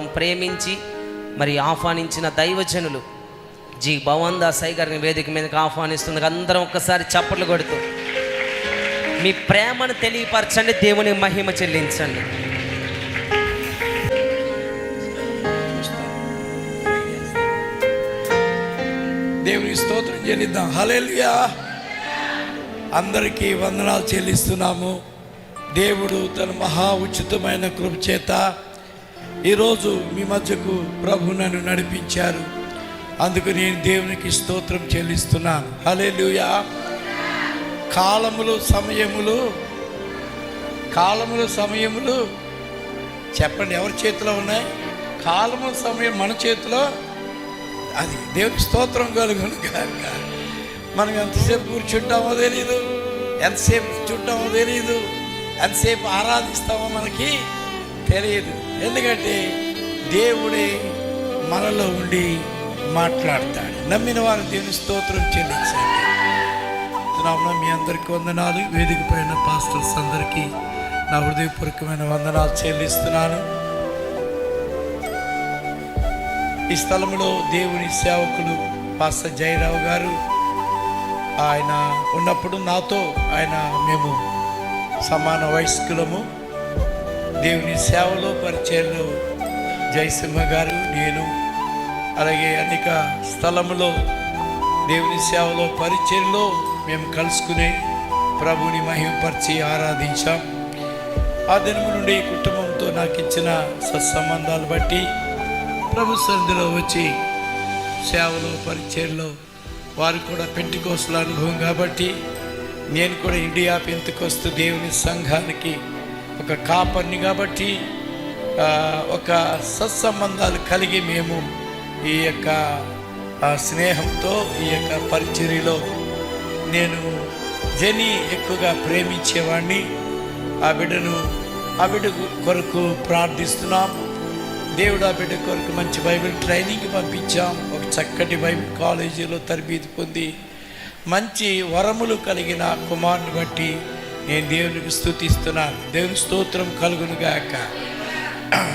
ప్రేమించి మరి ఆహ్వానించిన దైవజనులు జి భవన్ దాస్ గారిని వేదిక మీదకి ఆహ్వానిస్తుంది. అందరం ఒక్కసారి చప్పట్లు కొడుతూ మీ ప్రేమను తెలియపరచండి, దేవుని మహిమ చెల్లించండి. దేవుని స్తోత్రం చెల్లిద్దాం. హల్లెలూయా. అందరికీ వందనాలు చెల్లిస్తున్నాము. దేవుడు తన మహా ఉచితమైన కృప చేత ఈరోజు మీ మధ్యకు ప్రభు నన్ను నడిపించారు. అందుకు నేను దేవునికి స్తోత్రం చెల్లిస్తున్నాను. హల్లెలూయా. కాలములు సమయములు చెప్పండి, ఎవరి చేతిలో ఉన్నాయి? కాలము సమయం మన చేతిలో. అది దేవునికి స్తోత్రం కలుగును గాక. మనం ఎంతసేపు కూర్చుంటామో తెలీదు, ఎంతసేపు చుట్టామో తెలీదు, ఎంతసేపు ఆరాధిస్తామో మనకి తెలియదు. ఎందుకంటే దేవుడే మనలో ఉండి మాట్లాడతాడు. నమ్మిన వారు దేవుని స్తోత్రం చెల్లించండి. మీ అందరికీ వందనాలు. వేదిక పైన పాస్టర్స్ అందరికీ నా హృదయపూర్వకమైన వందనాలు చెల్లిస్తున్నాను. ఈ స్థలంలో దేవుని సేవకులు పాస్టర్ జయరావు గారు ఆయన ఉన్నప్పుడు నాతో మేము సమాన వయస్కులము. దేవుని సేవలో పరిచయంలో జయసింహ గారు, నేను, అలాగే అనేక స్థలములో దేవుని సేవలో పరిచయంలో మేము కలుసుకుని ప్రభుని మహిమపరిచి ఆరాధించాం. ఆ దినము నుండి కుటుంబంతో నాకు ఇచ్చిన సత్సంబంధాలు బట్టి ప్రభు సన్నిధిలో వచ్చి సేవలో పరిచయంలో వారు కూడా పెంటెకోస్తు అనుభవం కాబట్టి నేను కూడా ఇండియా పెంటెకోస్తు దేవుని సంఘానికి ఒక కాపర్ని కాబట్టి ఒక సత్సంబంధాలు కలిగి మేము ఈ యొక్క స్నేహంతో ఈ యొక్క పరిచర్యలో నేను జని ఎక్కువగా ప్రేమించేవాడిని. ఆ బిడ్డ కొరకు ప్రార్థిస్తున్నాం. దేవుడు ఆ బిడ్డ కొరకు మంచి బైబిల్ ట్రైనింగ్ పంపించాం. ఒక చక్కటి బైబిల్ కాలేజీలో తరబేతి పొంది మంచి వరములు కలిగిన కుమారుని బట్టి నేను దేవునికి స్తుతిస్తున్నాను. దేవుని స్తోత్రం కలుగును గాక.